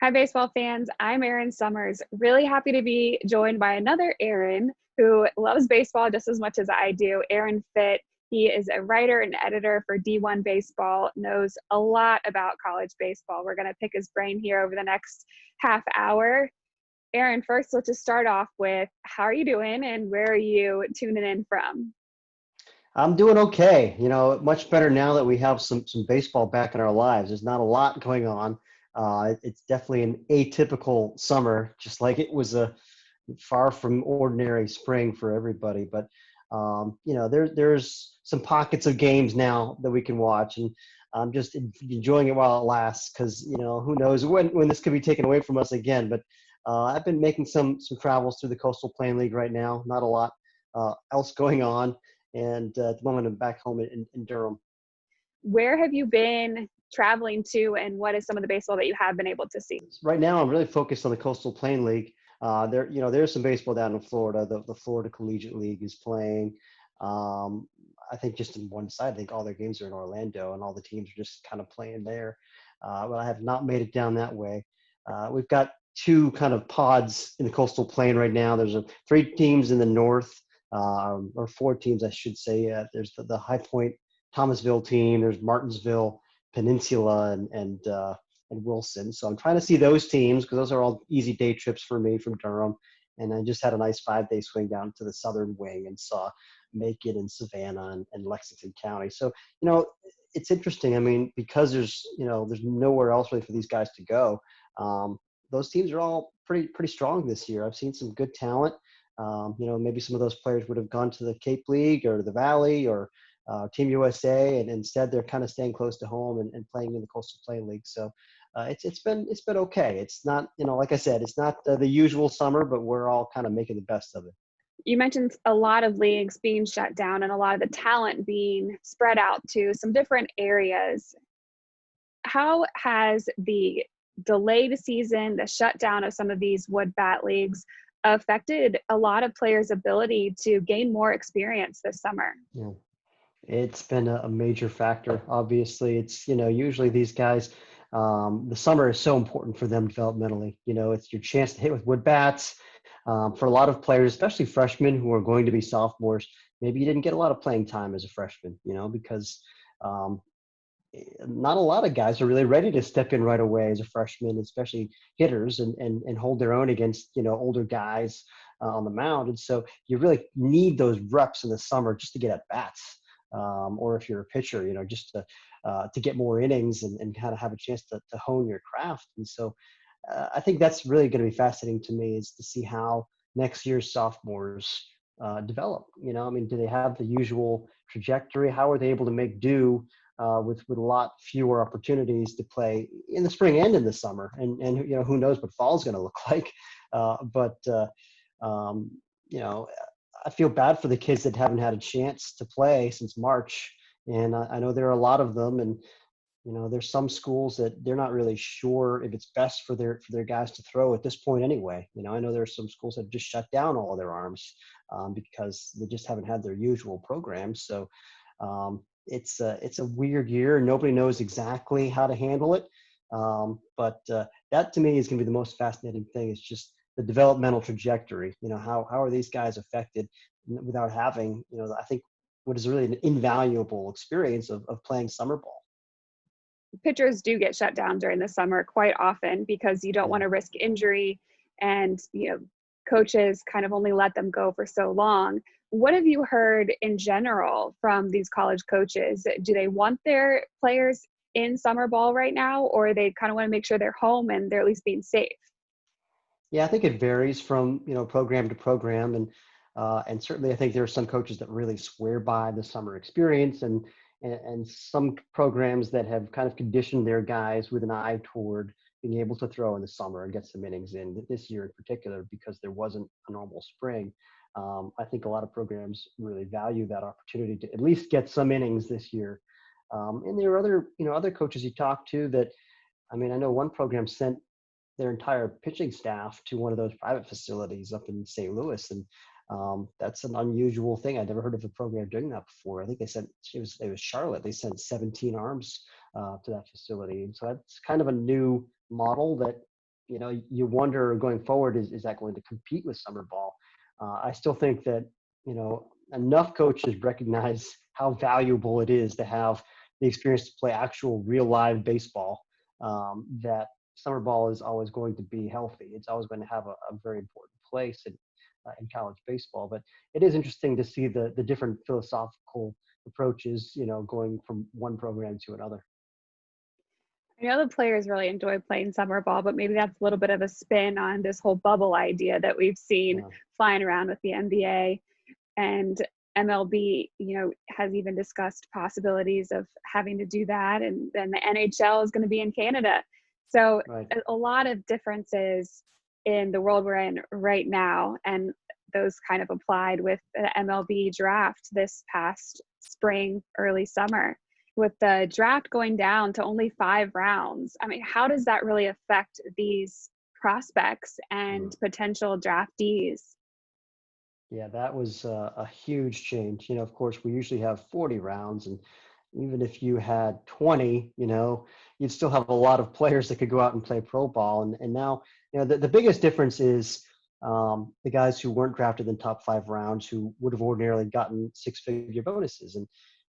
Hi, baseball fans. I'm Erin Summers. Really happy to be joined by another Erin who loves baseball just as much as I do, Erin Fitt. He is a writer and editor for D1 Baseball, knows a lot about college baseball. We're going to pick his brain here over the next half hour. Erin, first, let's just start off with how are you doing and where are you tuning in from? I'm doing okay. Much better now that we have some baseball back in our lives. There's not a lot going on. It's definitely an atypical summer, just like it was a far from ordinary spring for everybody. But there's some pockets of games now that we can watch, and I'm just enjoying it while it lasts. Because who knows when this could be taken away from us again. But I've been making some travels through the Coastal Plain League right now. Not a lot else going on. And at the moment, I'm back home in Durham. Where have you been traveling to and what is some of the baseball that you have been able to see? Right now, I'm really focused on the Coastal Plain League. There's some baseball down in Florida. The Florida Collegiate League is playing. I think just in one side, I think all their games are in Orlando, and all the teams are just kind of playing there. But I have not made it down that way. We've got two kind of pods in the Coastal Plain right now. There's three teams in the north, or four teams, I should say. There's the High Point Thomasville team. There's Martinsville Peninsula and Wilson. So I'm trying to see those teams because those are all easy day trips for me from Durham. And I just had a nice 5-day swing down to the southern wing and saw Macon and Savannah and Lexington County. So, it's interesting. I mean, because there's nowhere else really for these guys to go. Those teams are all pretty strong this year. I've seen some good talent. Maybe some of those players would have gone to the Cape League or the Valley or Team USA, and instead they're kind of staying close to home and playing in the Coastal Plain League. So it's been okay. It's not, like I said, it's not the usual summer, but we're all kind of making the best of it. You mentioned a lot of leagues being shut down and a lot of the talent being spread out to some different areas. How has the delayed season, the shutdown of some of these wood bat leagues affected a lot of players' ability to gain more experience this summer? Yeah. It's been a major factor. Obviously, it's, usually these guys, the summer is so important for them developmentally. It's your chance to hit with wood bats. For a lot of players, especially freshmen who are going to be sophomores, maybe you didn't get a lot of playing time as a freshman, because um, not a lot of guys are really ready to step in right away as a freshman, especially hitters, and hold their own against, older guys on the mound. And so you really need those reps in the summer just to get at bats. Or if you're a pitcher, just to get more innings and kind of have a chance to hone your craft. And so I think that's really going to be fascinating to me, is to see how next year's sophomores develop. I mean, do they have the usual trajectory? How are they able to make do with a lot fewer opportunities to play in the spring and in the summer? And who knows what fall's going to look like? But um, you know, I feel bad for the kids that haven't had a chance to play since March, and I know there are a lot of them, and there's some schools that they're not really sure if it's best for their guys to throw at this point anyway. I know there are some schools that have just shut down all of their arms because they just haven't had their usual programs. So it's a weird year. Nobody knows exactly how to handle it. But that to me is going to be the most fascinating thing. Is just the developmental trajectory. How are these guys affected without having, I think what is really an invaluable experience of playing summer ball. Pitchers do get shut down during the summer quite often because you don't Yeah. want to risk injury, and coaches kind of only let them go for so long. What have you heard in general from these college coaches? Do they want their players in summer ball right now, or they kind of want to make sure they're home and they're at least being safe? Yeah, I think it varies from program to program, and certainly I think there are some coaches that really swear by the summer experience, and some programs that have kind of conditioned their guys with an eye toward being able to throw in the summer and get some innings in. This year in particular, because there wasn't a normal spring, I think a lot of programs really value that opportunity to at least get some innings this year. And there are other coaches you talk to that. I mean, I know one program sent their entire pitching staff to one of those private facilities up in St. Louis, and that's an unusual thing. I'd never heard of a program doing that before. I think it was Charlotte. They sent 17 arms to that facility, and so that's kind of a new model that you wonder going forward, is that going to compete with summer ball? I still think that, enough coaches recognize how valuable it is to have the experience to play actual real live baseball, that summer ball is always going to be healthy. It's always going to have a very important place in college baseball. But it is interesting to see the different philosophical approaches, going from one program to another. I know the players really enjoy playing summer ball, but maybe that's a little bit of a spin on this whole bubble idea that we've seen Yeah. flying around with the NBA. And MLB, has even discussed possibilities of having to do that. And then the NHL is going to be in Canada. So Right. a lot of differences in the world we're in right now. And those kind of applied with the MLB draft this past spring, early summer. With the draft going down to only 5 rounds, I mean, how does that really affect these prospects and Mm. potential draftees? Yeah, that was a huge change. Of course, we usually have 40 rounds, and even if you had 20, you'd still have a lot of players that could go out and play pro ball. And now, the biggest difference is the guys who weren't drafted in top 5 rounds, who would have ordinarily gotten six-figure bonuses.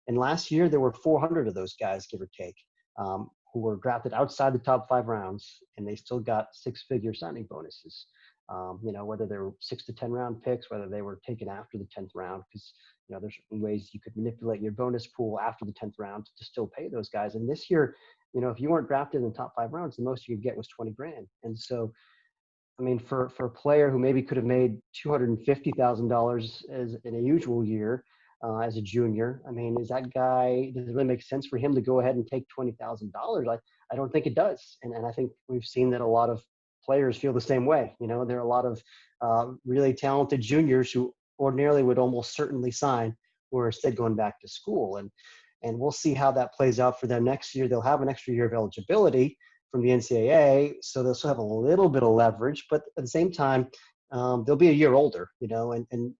And last year, there were 400 of those guys, give or take, who were drafted outside the top 5 rounds, and they still got six-figure signing bonuses. Whether they were 6 to 10 round picks, whether they were taken after the 10th round, because there's certain ways you could manipulate your bonus pool after the 10th round to still pay those guys. And this year, if you weren't drafted in the top 5 rounds, the most you could get was 20 grand. And so, I mean, for a player who maybe could have made $250,000 as in a usual year, as a junior, I mean, does it really make sense for him to go ahead and take $20,000? I don't think it does. And I think we've seen that a lot of players feel the same way. There are a lot of really talented juniors who ordinarily would almost certainly sign, who are instead going back to school. And we'll see how that plays out for them next year. They'll have an extra year of eligibility from the NCAA, so they'll still have a little bit of leverage, but at the same time, they'll be a year older, and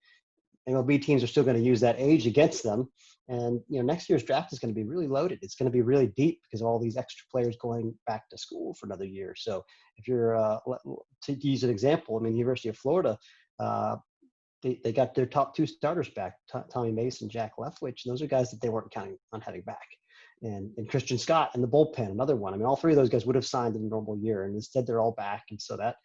MLB teams are still going to use that age against them. And next year's draft is going to be really loaded. It's going to be really deep because of all these extra players going back to school for another year. So if you're to use an example, I mean, the University of Florida, they got their top two starters back, Tommy Mason, Jack Leftwich. Those are guys that they weren't counting on having back. And Christian Scott in the bullpen, another one. I mean, all three of those guys would have signed in a normal year, and instead they're all back. And so that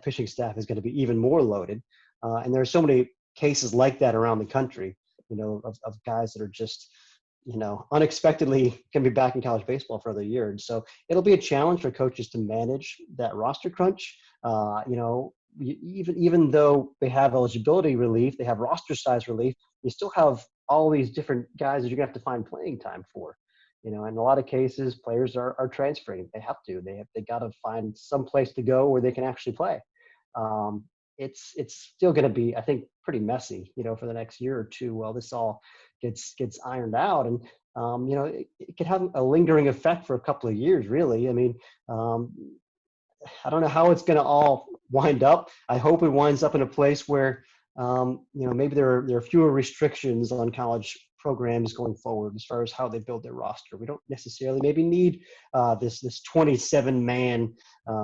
pitching staff is going to be even more loaded. And there are so many cases like that around the country, of guys that are just, unexpectedly can be back in college baseball for another year. And so it'll be a challenge for coaches to manage that roster crunch. Even though they have eligibility relief, they have roster size relief, you still have all these different guys that you're going to have to find playing time for. In a lot of cases, players are transferring. They have to. They got to find some place to go where they can actually play. It's still going to be, I think, pretty messy, for the next year or two while this all gets ironed out. And it could have a lingering effect for a couple of years, really. I mean, I don't know how it's going to all wind up. I hope it winds up in a place where, maybe there are fewer restrictions on college programs going forward as far as how they build their roster. We don't necessarily maybe need this 27-man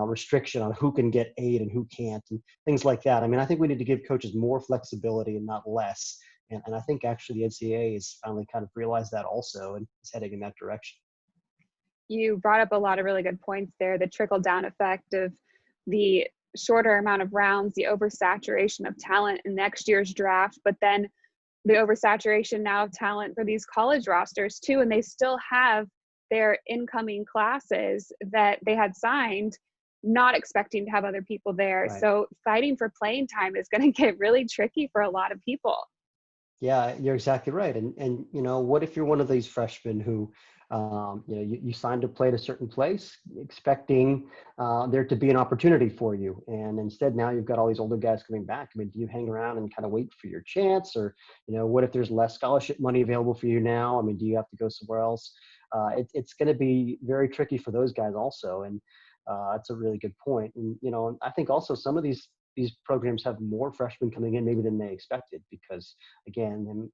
restriction on who can get aid and who can't and things like that. I mean, I think we need to give coaches more flexibility and not less. And I think actually the NCAA has finally kind of realized that also and is heading in that direction. You brought up a lot of really good points there. The trickle down effect of the shorter amount of rounds, the oversaturation of talent in next year's draft, but then the oversaturation now of talent for these college rosters too. And they still have their incoming classes that they had signed, not expecting to have other people there. Right. So fighting for playing time is going to get really tricky for a lot of people. Yeah, you're exactly right. And what if you're one of these freshmen who, you signed to play at a certain place, expecting there to be an opportunity for you, and instead now you've got all these older guys coming back. I mean, do you hang around and kind of wait for your chance, or what if there's less scholarship money available for you now? I mean, do you have to go somewhere else? It's going to be very tricky for those guys also, and that's a really good point. And I think also some of these programs have more freshmen coming in maybe than they expected because, again,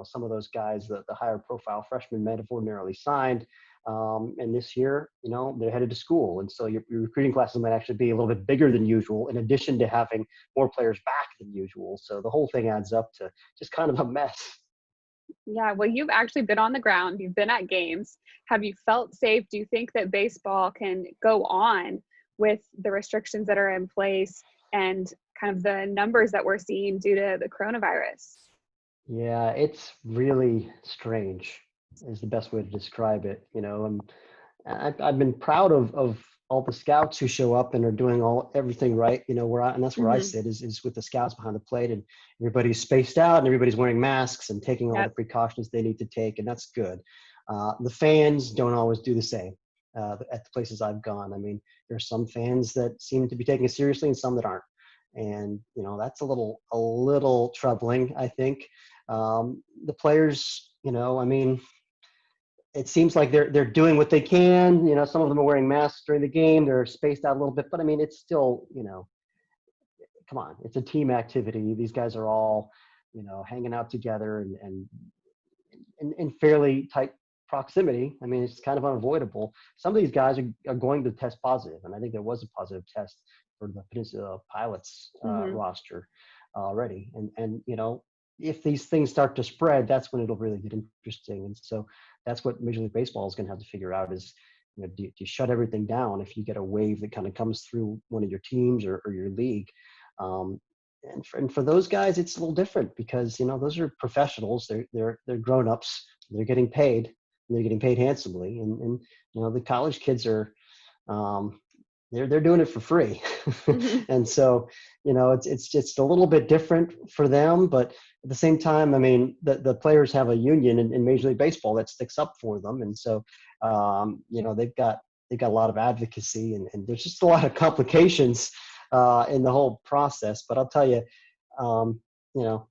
some of those guys, the higher profile freshmen might have ordinarily signed, And this year, they're headed to school. And so your recruiting classes might actually be a little bit bigger than usual, in addition to having more players back than usual. So the whole thing adds up to just kind of a mess. Yeah, well, you've actually been on the ground, you've been at games. Have you felt safe? Do you think that baseball can go on with the restrictions that are in place and kind of the numbers that we're seeing due to the coronavirus? Yeah, it's really strange is the best way to describe it. And I've been proud of all the scouts who show up and are doing everything right. And that's where I Hmm. sit is with the scouts behind the plate, and everybody's spaced out and everybody's wearing masks and taking all the Yep. precautions they need to take, and that's good. The fans don't always do the same at the places I've gone. I mean, there's some fans that seem to be taking it seriously and some that aren't, and that's a little troubling, I think. The players, I mean, it seems like they're doing what they can. Some of them are wearing masks during the game. They're spaced out a little bit, but I mean, it's still, come on, it's a team activity. These guys are all, hanging out together and in fairly tight proximity. I mean, it's kind of unavoidable. Some of these guys are going to test positive, and I think there was a positive test for the Peninsula Pilots Hmm. roster already. And if these things start to spread, that's when it'll really get interesting. And so that's what Major League Baseball is going to have to figure out is, do you shut everything down if you get a wave that kind of comes through one of your teams or your league? Um, and for those guys, it's a little different because those are professionals. They're grown ups. They're getting paid. And they're getting paid handsomely. And the college kids are um, they're doing it for free. Hmm. And so it's just a little bit different for them. But at the same time, I mean, the players have a union in Major League Baseball that sticks up for them, and so they've got a lot of advocacy, and there's just a lot of complications in the whole process. But I'll tell you, um,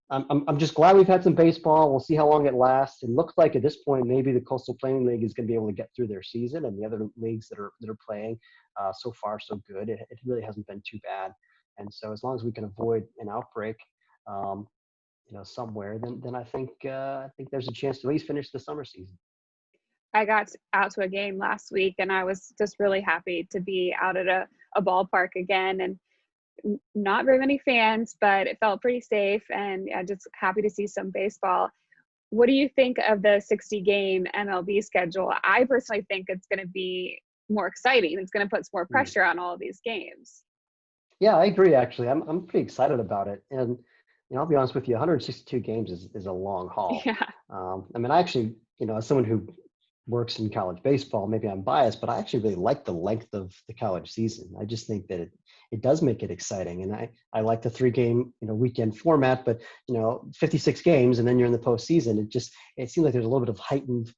I'm just glad we've had some baseball. We'll see how long it lasts. It looks like at this point, maybe the Coastal Plain League is going to be able to get through their season, and the other leagues that are playing, so far so good. It really hasn't been too bad, and so as long as we can avoid an outbreak, um, somewhere, then I think there's a chance to at least finish the summer season. I got out to a game last week and I was just really happy to be out at a ballpark again. And not very many fans, but it felt pretty safe and yeah, just happy to see some baseball. What do you think of the 60 game MLB schedule? I personally think it's going to be more exciting. It's going to put some more Mm. pressure on all of these games. Yeah, I agree. Actually, I'm pretty excited about it, and I'll be honest with you, 162 games is a long haul. Yeah. I mean, I actually, as someone who works in college baseball, maybe I'm biased, but I actually really like the length of the college season. I just think that it does make it exciting, and I like the 3 game weekend format, but 56 games and then you're in the postseason. It seems like there's a little bit of heightened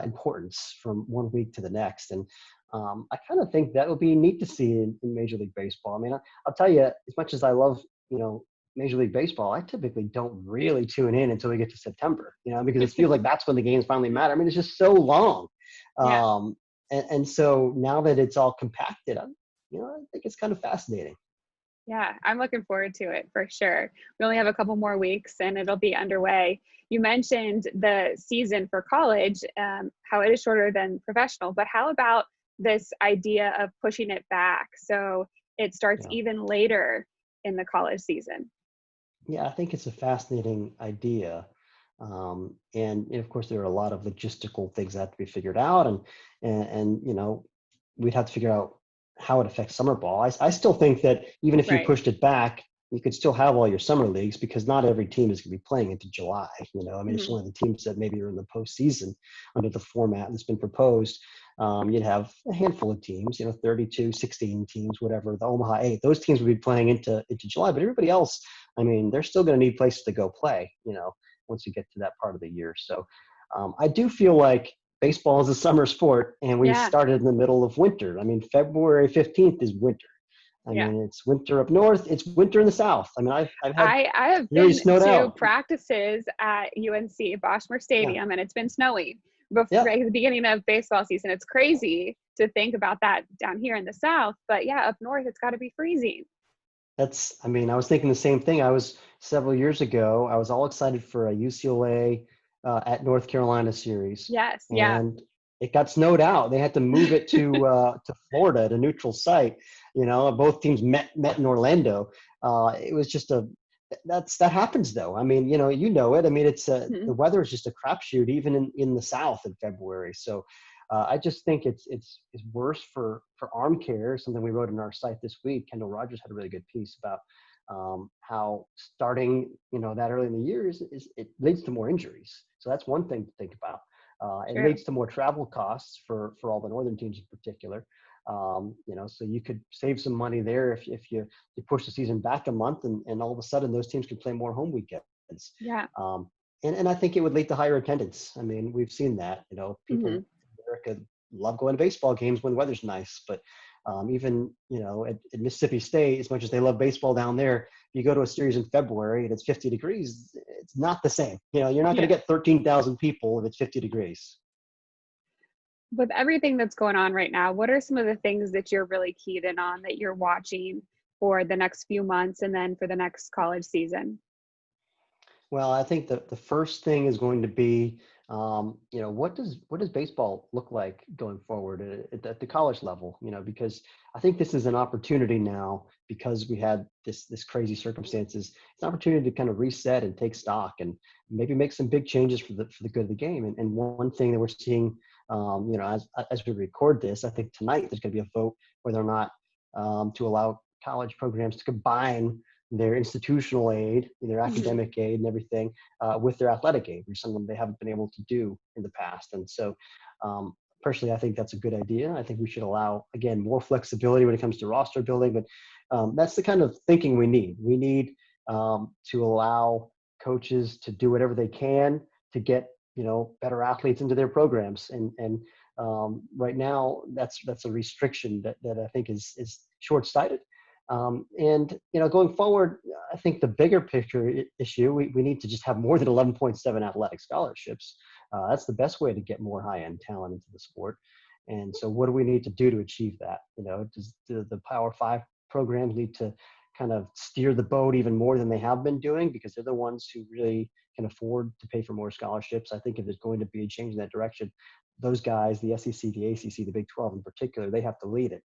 importance from one week to the next, and I kind of think that would be neat to see in Major League Baseball. I mean, I'll tell you, as much as I love Major League Baseball, I typically don't really tune in until we get to September, because it feels like that's when the games finally matter. I mean, it's just so long. Yeah. Um, and so now that it's all compacted, I think it's kind of fascinating. Yeah, I'm looking forward to it for sure. We only have a couple more weeks and it'll be underway. You mentioned the season for college, how it is shorter than professional, but how about this idea of pushing it back so it starts Yeah. even later in the college season? Yeah, I think it's a fascinating idea. And of course, there are a lot of logistical things that have to be figured out. And we'd have to figure out how it affects summer ball. I still think that even if you Right. pushed it back, you could still have all your summer leagues because not every team is going to be playing into July. I mean, if Hmm. one of the teams that maybe are in the postseason under the format that's been proposed, you'd have a handful of teams, 32, 16 teams, whatever, the Omaha 8. Those teams would be playing into July, but everybody else, I mean, they're still going to need places to go play, once you get to that part of the year. So I do feel like baseball is a summer sport, and we Yeah. started in the middle of winter. I mean, February 15th is winter. I Yeah. mean, it's winter up north. It's winter in the south. I mean, I've had I have really been snowed to out. practices at UNC Boschmer Yeah, Stadium and it's been snowing before yeah. right at the beginning of baseball season. It's crazy to think about that down here in the South, but yeah, up north it's got to be freezing. I mean, I was thinking the same thing. I was several years ago, I was all excited for a UCLA at North Carolina series. Yes, yeah. And it got snowed out. They had to move it to Florida at a neutral site. Both teams met in Orlando. It was just that happens though. I mean, it. I mean, it's the weather is just a crapshoot even in the South in February. So I just think it's worse for arm care. Something we wrote in our site this week. Kendall Rogers had a really good piece about how starting that early in the year is it leads to more injuries. So that's one thing to think about. It True. leads to more travel costs for all the northern teams in particular. So you could save some money there if you push the season back a month, and all of a sudden those teams can play more home weekends. Yeah. And I think it would lead to higher attendance. I mean, we've seen that. People in America love going to baseball games when the weather's nice, but even at Mississippi State, as much as they love baseball down there, you go to a series in February and it's 50 degrees, it's not the same. You're not going to get 13,000 people if it's 50 degrees. With everything that's going on right now, what are some of the things that you're really keyed in on that you're watching for the next few months and then for the next college season? Well, I think the first thing is going to be, what does baseball look like going forward at the college level? Because I think this is an opportunity now, because we had this crazy circumstances. It's an opportunity to kind of reset and take stock and maybe make some big changes for the good of the game. And one thing that we're seeing, as we record this, I think tonight there's going to be a vote whether or not to allow college programs to combine their institutional aid, their academic aid and everything with their athletic aid, which is something they haven't been able to do in the past. And so personally, I think that's a good idea. I think we should allow, again, more flexibility when it comes to roster building, but that's the kind of thinking we need. We need to allow coaches to do whatever they can to get, better athletes into their programs. And right now that's a restriction that I think is short-sighted. Going forward, I think the bigger picture issue, we need to just have more than 11.7 athletic scholarships. That's the best way to get more high-end talent into the sport. And so what do we need to do to achieve that? Does the Power 5 programs need to kind of steer the boat even more than they have been doing, because they're the ones who really can afford to pay for more scholarships? I think if there's going to be a change in that direction, those guys, the SEC, the ACC, the Big 12 in particular, they have to lead it.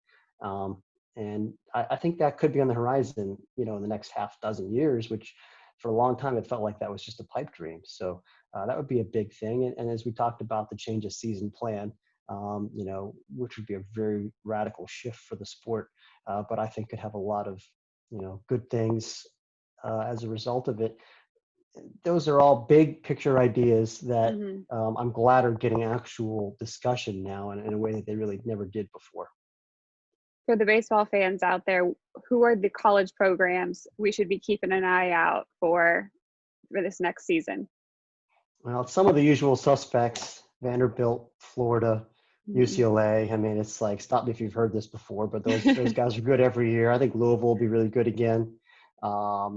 And I think that could be on the horizon, in the next half dozen years, which for a long time, it felt like that was just a pipe dream. So that would be a big thing. And as we talked about the change of season plan, which would be a very radical shift for the sport, but I think could have a lot of, good things as a result of it. Those are all big picture ideas that I'm glad are getting actual discussion now in a way that they really never did before. For the baseball fans out there, who are the college programs we should be keeping an eye out for this next season? Well, some of the usual suspects: Vanderbilt, Florida, UCLA. I mean, it's like, stop me if you've heard this before, but those guys are good every year. I think Louisville will be really good again. I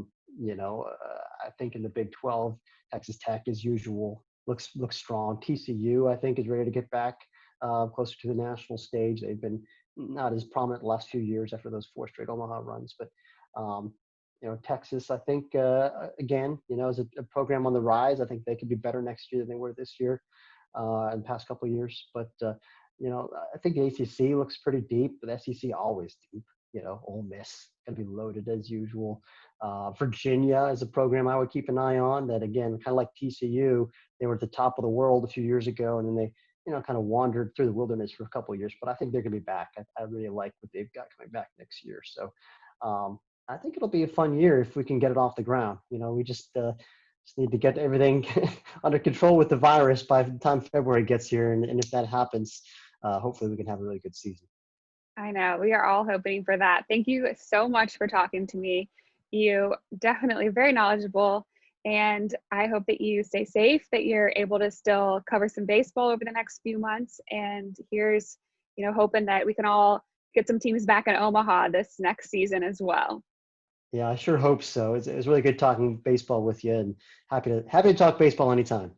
think in the Big 12, Texas Tech, as usual, looks strong. TCU, I think, is ready to get back closer to the national stage. They've been not as prominent the last few years after those 4 straight Omaha runs, but Texas, I think, again, is a program on the rise. I think they could be better next year than they were this year in the past couple of years. But I think the ACC looks pretty deep, but the SEC always deep. Ole Miss going to be loaded as usual. Virginia is a program I would keep an eye on. That, again, kind of like TCU, they were at the top of the world a few years ago, and then they kind of wandered through the wilderness for a couple of years, but I think they're going to be back. I really like what they've got coming back next year. So I think it'll be a fun year if we can get it off the ground. We just need to get everything under control with the virus by the time February gets here. And if that happens, hopefully we can have a really good season. I know. We are all hoping for that. Thank you so much for talking to me. You definitely very knowledgeable. And I hope that you stay safe, that you're able to still cover some baseball over the next few months. And here's, hoping that we can all get some teams back in Omaha this next season as well. Yeah, I sure hope so. It was really good talking baseball with you, and happy to talk baseball anytime.